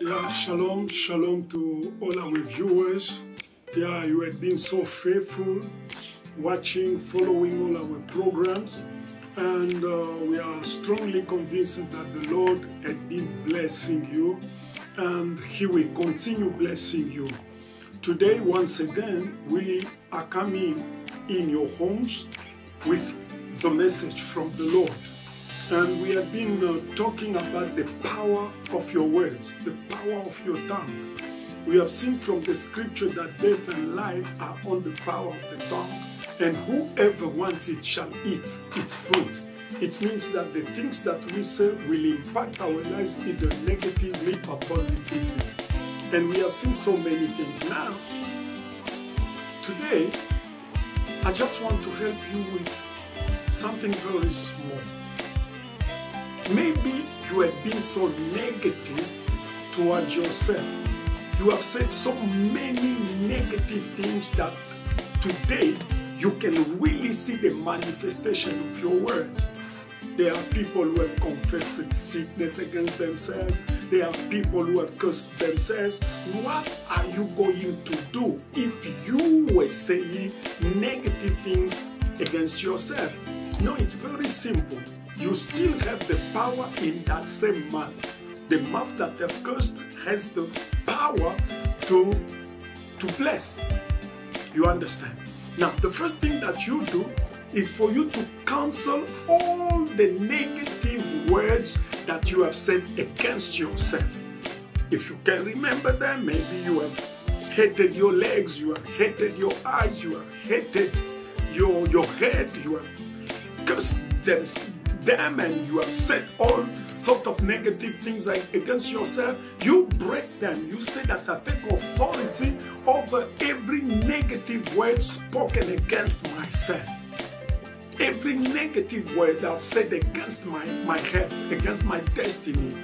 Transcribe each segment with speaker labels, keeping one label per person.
Speaker 1: Yeah, shalom, shalom to all our viewers. Yeah, you have been so faithful, watching, following all our programs. And we are strongly convinced that the Lord has been blessing you and He will continue blessing you. Today, once again, we are coming in your homes with the message from the Lord. And we have been talking about the power of your words, the power of your tongue. We have seen from the scripture that death and life are on the power of the tongue, and whoever wants it shall eat its fruit. It means that the things that we say will impact our lives either negatively or positively. And we have seen so many things. Now, today, I just want to help you with something very small. Maybe you have been so negative towards yourself. You have said so many negative things that today you can really see the manifestation of your words. There are people who have confessed sickness against themselves. There are people who have cursed themselves. What are you going to do if you were saying negative things against yourself? No, it's very simple. You still have the power in that same mouth. The mouth that have cursed has the power to bless. You understand? Now, the first thing that you do is for you to cancel all the negative words that you have said against yourself. If you can remember them, maybe you have hated your legs, you have hated your eyes, you have hated your head, you have cursed them, and you have said all sorts of negative things against yourself. You break them. You say that I take authority over every negative word spoken against myself. Every negative word I've said against my health, against my destiny,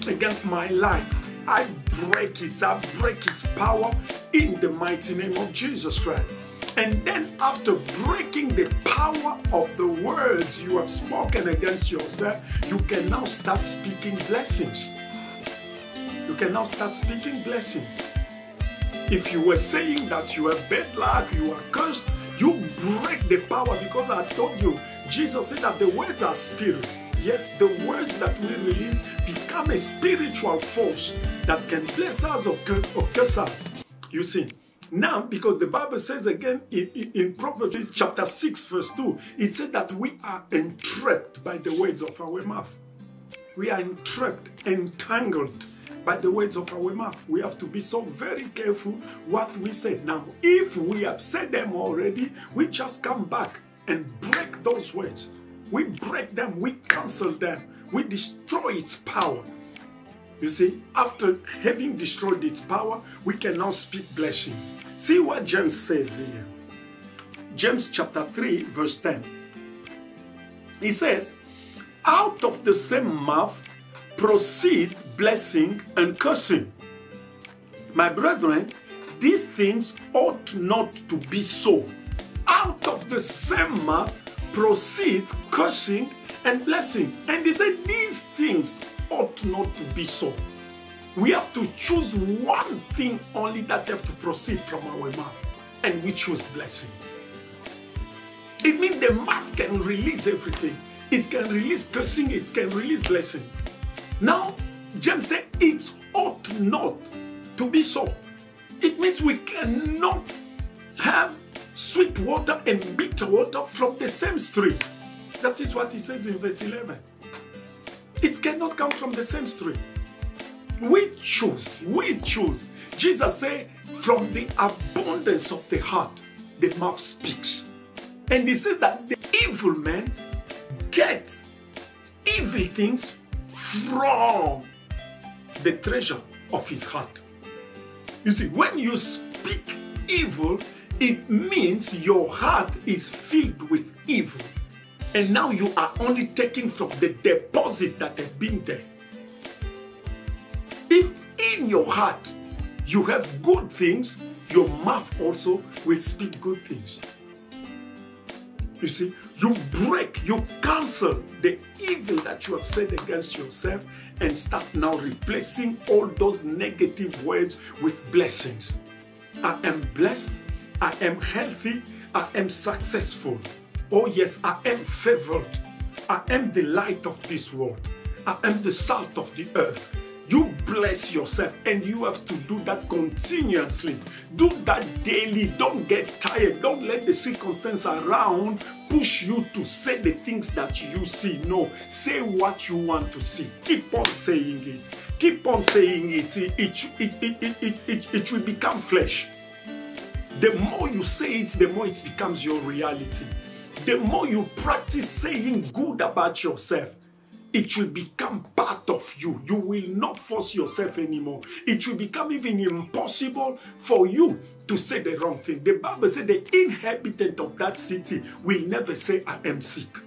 Speaker 1: against my life, I break it. I break its power in the mighty name of Jesus Christ. And then after breaking the power of the words you have spoken against yourself, you can now start speaking blessings. You can now start speaking blessings. If you were saying that you have bad luck, you are cursed, you break the power, because I told you, Jesus said that the words are spirit. Yes, the words that we release become a spiritual force that can bless us or curse us. You see? Now, because the Bible says again in Proverbs chapter 6 verse 2, it said that we are entrapped by the words of our mouth. We are entrapped, entangled by the words of our mouth. We have to be so very careful what we say. Now, if we have said them already, we just come back and break those words. We break them, we cancel them, we destroy its power. You see, after having destroyed its power, we can now speak blessings. See what James says here. James chapter 3 verse 10. He says, out of the same mouth proceed blessing and cursing. My brethren, these things ought not to be so. Out of the same mouth proceed cursing and blessings. And he said these things ought not to be so. We have to choose one thing only that have to proceed from our mouth, and we choose blessing. It means the mouth can release everything. It can release cursing, it can release blessings. Now, James said it ought not to be so. It means we cannot have sweet water and bitter water from the same stream. That is what he says in verse 11. It cannot come from the same stream. We choose. Jesus said, from the abundance of the heart, the mouth speaks. And he said that the evil man gets evil things from the treasure of his heart. You see, when you speak evil, it means your heart is filled with evil. And now you are only taking from the deposit that has been there. If in your heart you have good things, your mouth also will speak good things. You see, you break, you cancel the evil that you have said against yourself and start now replacing all those negative words with blessings. I am blessed, I am healthy, I am successful. Oh yes, I am favored. I am the light of this world. I am the salt of the earth. You bless yourself, and you have to do that continuously. Do that daily. Don't get tired. Don't let the circumstance around push you to say the things that you see. No, say what you want to see. Keep on saying it. Keep on saying it. It will become flesh. The more you say it, the more it becomes your reality. The more you practice saying good about yourself, it will become part of you. You will not force yourself anymore. It will become even impossible for you to say the wrong thing. The Bible said the inhabitant of that city will never say, I am sick.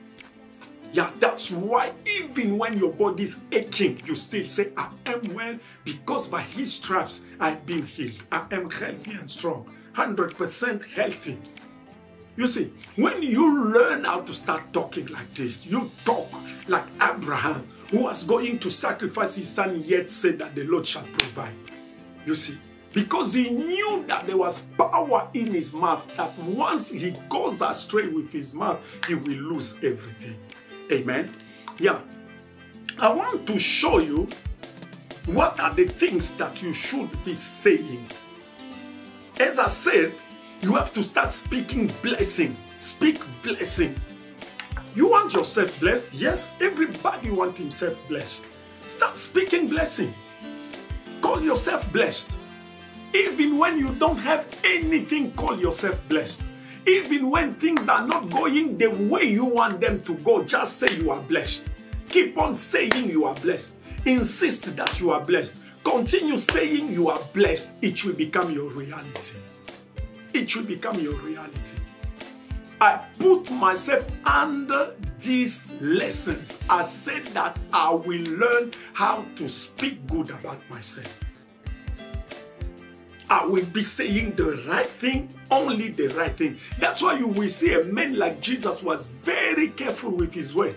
Speaker 1: Yeah, that's why even when your body is aching, you still say, I am well, because by his stripes I've been healed. I am healthy and strong, 100% healthy. You see, when you learn how to start talking like this, you talk like Abraham, who was going to sacrifice his son, yet said that the Lord shall provide. You see, because he knew that there was power in his mouth, that once he goes astray with his mouth, he will lose everything. Amen. Yeah. I want to show you what are the things that you should be saying. As I said, you have to start speaking blessing. Speak blessing. You want yourself blessed? Yes, everybody wants himself blessed. Start speaking blessing. Call yourself blessed. Even when you don't have anything, call yourself blessed. Even when things are not going the way you want them to go, just say you are blessed. Keep on saying you are blessed. Insist that you are blessed. Continue saying you are blessed. It will become your reality. It will become your reality. I put myself under these lessons. I said that I will learn how to speak good about myself. I will be saying the right thing, only the right thing. That's why you will see a man like Jesus was very careful with his word.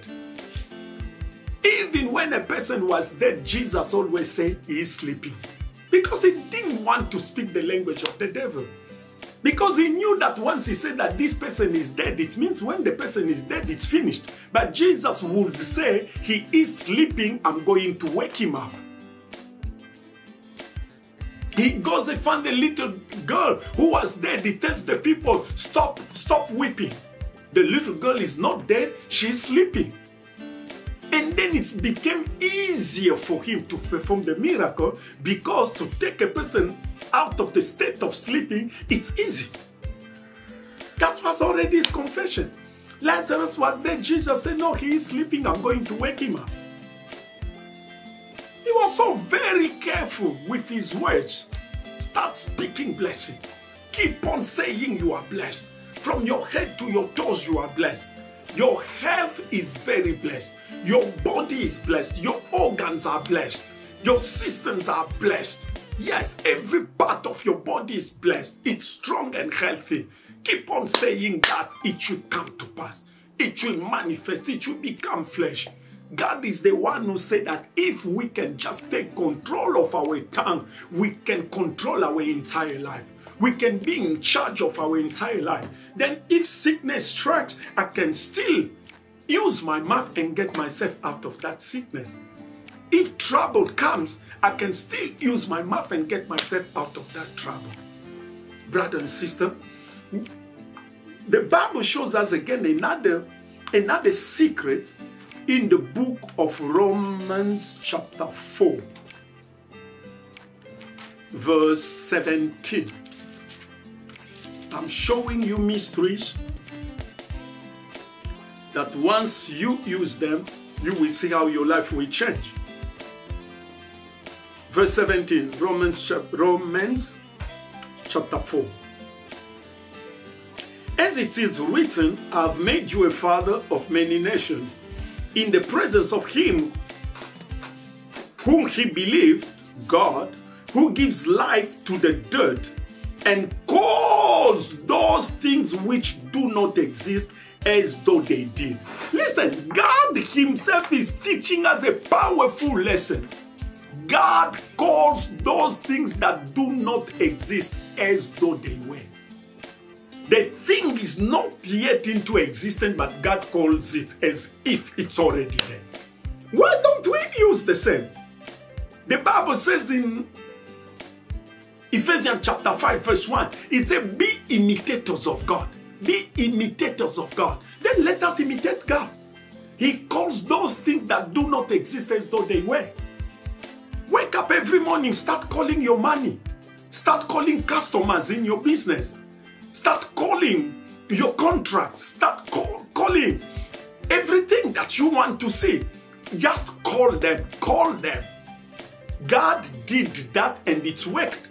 Speaker 1: Even when a person was dead, Jesus always said he is sleeping. Because he didn't want to speak the language of the devil. Because he knew that once he said that this person is dead, it means when the person is dead, it's finished. But Jesus would say, he is sleeping, I'm going to wake him up. He goes and finds the little girl who was dead. He tells the people, stop weeping. The little girl is not dead, she's sleeping. And then it became easier for him to perform the miracle, because to take a person out of the state of sleeping, it's easy. That was already his confession. Lazarus was dead. Jesus said, no, he is sleeping. I'm going to wake him up. He was so very careful with his words. Start speaking blessing. Keep on saying you are blessed. From your head to your toes, you are blessed. Your health is very blessed. Your body is blessed. Your organs are blessed. Your systems are blessed. Yes, every part of your body is blessed. It's strong and healthy. Keep on saying that it should come to pass. It will manifest. It will become flesh. God is the one who said that if we can just take control of our tongue, we can control our entire life. We can be in charge of our entire life. Then if sickness strikes, I can still use my mouth and get myself out of that sickness. If trouble comes, I can still use my mouth and get myself out of that trouble. Brother and sister, the Bible shows us again another secret in the book of Romans chapter 4, verse 17. I'm showing you mysteries that once you use them, you will see how your life will change. Verse 17, Romans chapter 4. As it is written, I have made you a father of many nations, in the presence of him whom he believed, God, who gives life to the dead and calls those things which do not exist as though they did. Listen, God himself is teaching us a powerful lesson. God calls those things that do not exist as though they were. The thing is not yet into existence, but God calls it as if it's already there. Why don't we use the same? The Bible says in Ephesians chapter 5 verse 1, it says, be imitators of God. Be imitators of God. Then let us imitate God. He calls those things that do not exist as though they were. Wake up every morning, start calling your money. Start calling customers in your business. Start calling your contracts. Start calling everything that you want to see. Just call them. Call them. God did that and it's worked.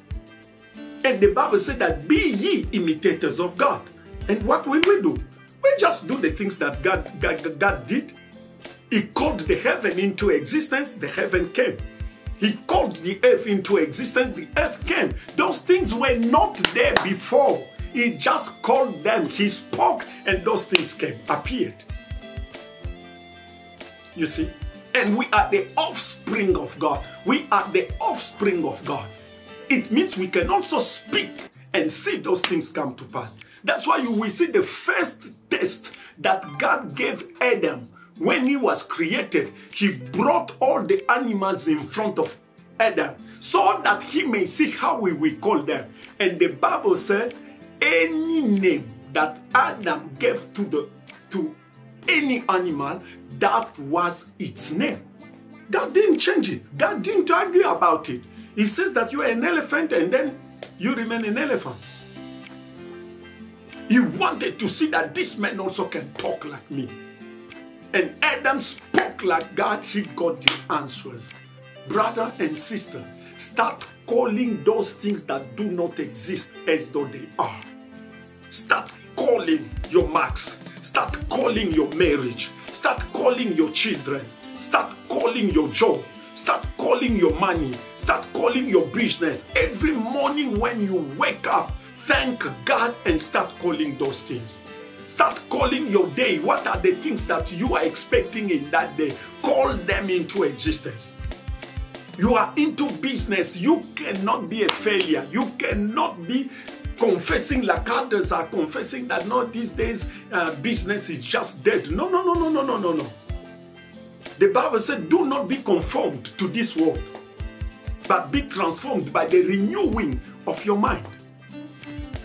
Speaker 1: And the Bible said that be ye imitators of God. And what will we do? We just do the things that God did. He called the heaven into existence. The heaven came. He called the earth into existence. The earth came. Those things were not there before. He just called them. He spoke and those things came, appeared. You see? And we are the offspring of God. We are the offspring of God. It means we can also speak and see those things come to pass. That's why we see the first test that God gave Adam when he was created. He brought all the animals in front of Adam so that he may see how we will call them. And the Bible said, any name that Adam gave to any animal, that was its name. God didn't change it. God didn't argue about it. He says that you are an elephant and then you remain an elephant. He wanted to see that this man also can talk like me. And Adam spoke like God. He got the answers. Brother and sister, start calling those things that do not exist as though they are. Start calling your marks. Start calling your marriage. Start calling your children. Start calling your job. Start calling your money. Start calling your business. Every morning when you wake up, thank God and start calling those things. Start calling your day. What are the things that you are expecting in that day? Call them into existence. You are into business. You cannot be a failure. You cannot be confessing like others are confessing that no, these days business is just dead. No. The Bible said, do not be conformed to this world, but be transformed by the renewing of your mind.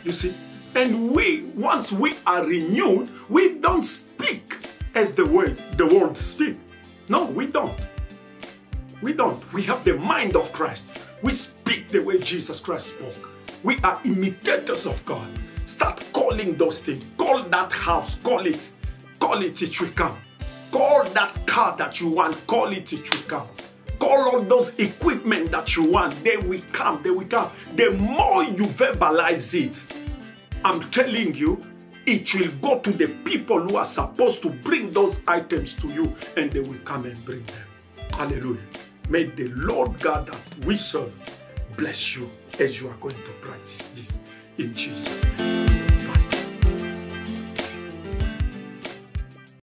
Speaker 1: You see? And once we are renewed, we don't speak as the world speaks. No, we don't. We don't. We have the mind of Christ. We speak the way Jesus Christ spoke. We are imitators of God. Start calling those things. Call that house. Call it. Call it, it will come. Call that car that you want. Call it, it will come. Call all those equipment that you want. They will come. They will come. The more you verbalize it, I'm telling you, it will go to the people who are supposed to bring those items to you, and they will come and bring them. Hallelujah. May the Lord God that we serve bless you as you are going to practice this in Jesus' name.